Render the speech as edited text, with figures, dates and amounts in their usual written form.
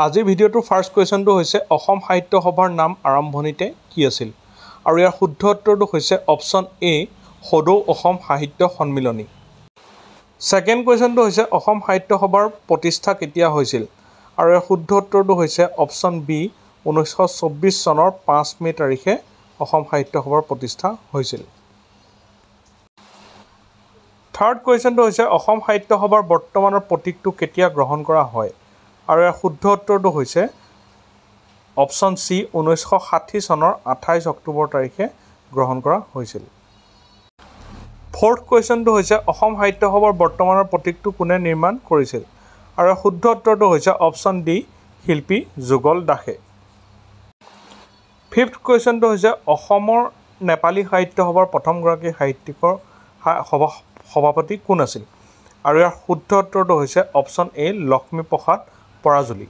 আজিৰ ভিডিঅ'টোৰ ফাৰ্ষ্ট কুৱেশ্যনটো হৈছে অসম সাহিত্য সভাৰ নাম আৰম্ভণিতে কি আছিল আৰু ইয়াৰ শুদ্ধ উত্তৰটো হৈছে অপশ্যন এ সদৌ অসম সাহিত্য সন্মিলনী। ছেকেণ্ড কুৱেশ্যনটো হৈছে অসম সাহিত্য সভাৰ প্ৰতিষ্ঠা কেতিয়া হৈছিল আৰু ইয়াৰ শুদ্ধ উত্তৰটো হৈছে অপশ্যন বি 1924 চনৰ 5 মে তাৰিখে অসম সাহিত্য সভাৰ প্ৰতিষ্ঠা হৈছিল। থাৰ্ড কুৱেশ্যনটো হৈছে অসম সাহিত্য সভাৰ বৰ্তমানৰ প্ৰতীকটো কেতিয়া গ্ৰহণ কৰা হয় আৰু ইয়াৰ শুদ্ধ উত্তৰটো হৈছে অপশ্যন চি 1960 চনৰ 28 অক্টোবৰ তাৰিখে গ্ৰহণ কৰা হৈছিল। ফ'ৰ্থ কুৱেশ্যনটো হৈছে অসম সাহিত্য সভাৰ বৰ্তমানৰ প্ৰতীকটো কোনে নিৰ্মাণ কৰিছিল আৰু ইয়াৰ শুদ্ধ উত্তৰটো হৈছে অপশ্যন ডি শিল্পী যুগল দাসে। ফিফ্থ কুৱেশ্যনটো হৈছে অসমৰ নেপালী সাহিত্য সভাৰ প্ৰথমগৰাকী সাহিত্যিকৰ সভাপতি কোন আছিল আৰু ইয়াৰ শুদ্ধ উত্তৰটো হৈছে অপশ্যন এ লক্ষ্মীপ্ৰসাদ পৰাজুলী।